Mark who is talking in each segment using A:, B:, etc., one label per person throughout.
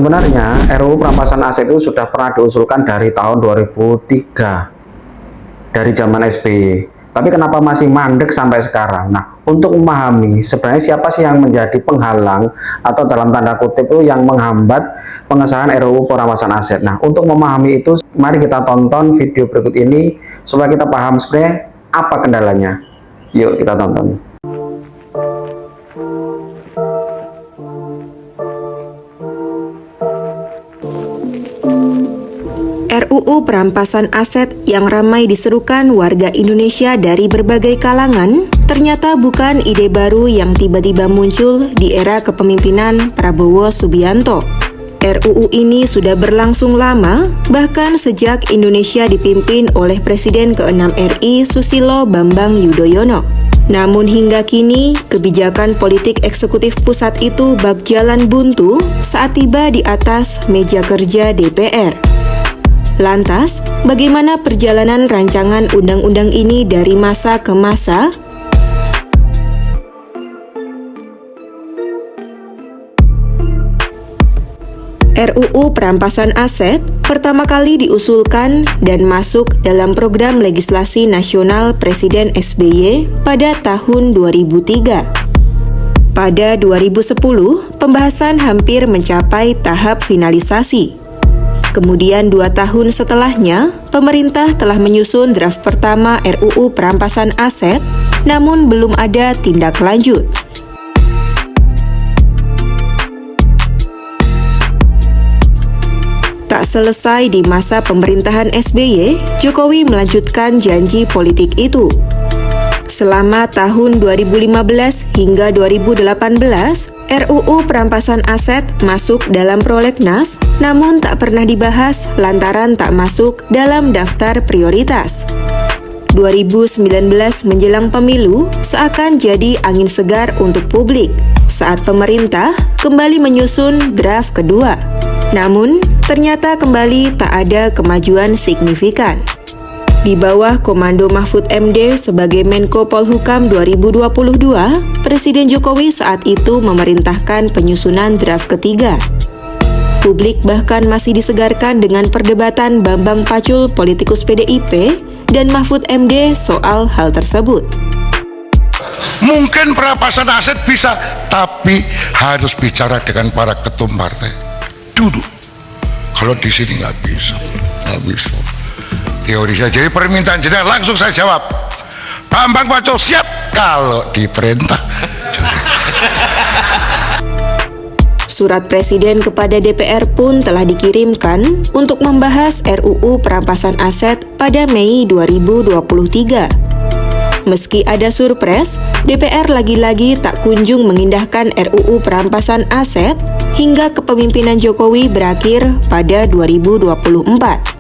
A: Sebenarnya RUU perampasan aset itu sudah pernah diusulkan dari tahun 2003 dari zaman SBY. Tapi kenapa masih mandek sampai sekarang? Nah, untuk memahami sebenarnya siapa sih yang menjadi penghalang atau dalam tanda kutip itu yang menghambat pengesahan RUU perampasan aset. Nah, untuk memahami itu, mari kita tonton video berikut ini supaya kita paham sebenarnya apa kendalanya. Yuk kita tonton.
B: RUU perampasan aset yang ramai diserukan warga Indonesia dari berbagai kalangan ternyata bukan ide baru yang tiba-tiba muncul di era kepemimpinan Prabowo Subianto. RUU ini sudah berlangsung lama, bahkan sejak Indonesia dipimpin oleh Presiden ke-6 RI Susilo Bambang Yudhoyono. Namun hingga kini, kebijakan politik eksekutif pusat itu bak jalan buntu saat tiba di atas meja kerja DPR. Lantas, bagaimana perjalanan rancangan undang-undang ini dari masa ke masa? RUU perampasan aset pertama kali diusulkan dan masuk dalam program legislasi nasional Presiden SBY pada tahun 2003. Pada 2010, pembahasan hampir mencapai tahap finalisasi. Kemudian 2 tahun setelahnya, pemerintah telah menyusun draft pertama RUU perampasan aset, namun belum ada tindak lanjut. Tak selesai di masa pemerintahan SBY, Jokowi melanjutkan janji politik itu. Selama tahun 2015 hingga 2018, RUU perampasan aset masuk dalam prolegnas, namun tak pernah dibahas lantaran tak masuk dalam daftar prioritas. 2019 menjelang pemilu seakan jadi angin segar untuk publik saat pemerintah kembali menyusun draft kedua. Namun, ternyata kembali tak ada kemajuan signifikan. Di bawah komando Mahfud MD sebagai Menko Polhukam 2022, Presiden Jokowi saat itu memerintahkan penyusunan draft ketiga. Publik bahkan masih disegarkan dengan perdebatan Bambang Pacul, politikus PDIP, dan Mahfud MD soal hal tersebut.
C: Mungkin perampasan aset bisa, tapi harus bicara dengan para ketum partai dulu. Kalau di sini nggak bisa. Teori saya, jadi permintaan jenengan langsung saya jawab. Bambang Pacul siap kalau diperintah.
B: Surat Presiden kepada DPR pun telah dikirimkan untuk membahas RUU perampasan aset pada Mei 2023. Meski ada surpres, DPR lagi-lagi tak kunjung mengindahkan RUU perampasan aset hingga kepemimpinan Jokowi berakhir pada 2024.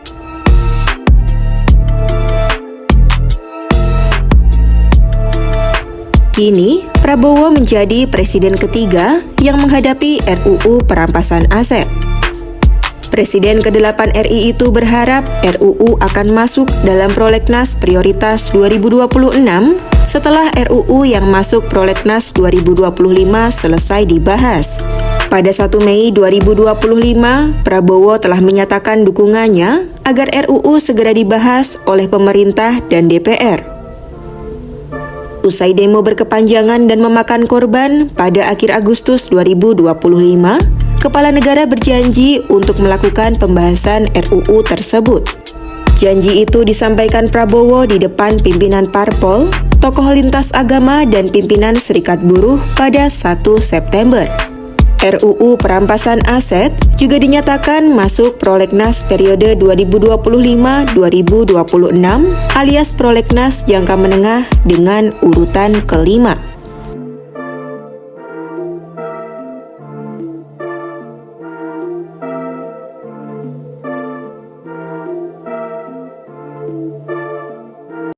B: Kini, Prabowo menjadi presiden ketiga yang menghadapi RUU perampasan aset. Presiden ke-8 RI itu berharap RUU akan masuk dalam prolegnas prioritas 2026 setelah RUU yang masuk prolegnas 2025 selesai dibahas. Pada 1 Mei 2025, Prabowo telah menyatakan dukungannya agar RUU segera dibahas oleh pemerintah dan DPR. Usai demo berkepanjangan dan memakan korban pada akhir Agustus 2025, Kepala Negara berjanji untuk melakukan pembahasan RUU tersebut. Janji itu disampaikan Prabowo di depan pimpinan parpol, tokoh lintas agama, dan pimpinan Serikat Buruh pada 1 September. RUU perampasan aset juga dinyatakan masuk prolegnas periode 2025-2026 alias prolegnas jangka menengah dengan urutan kelima.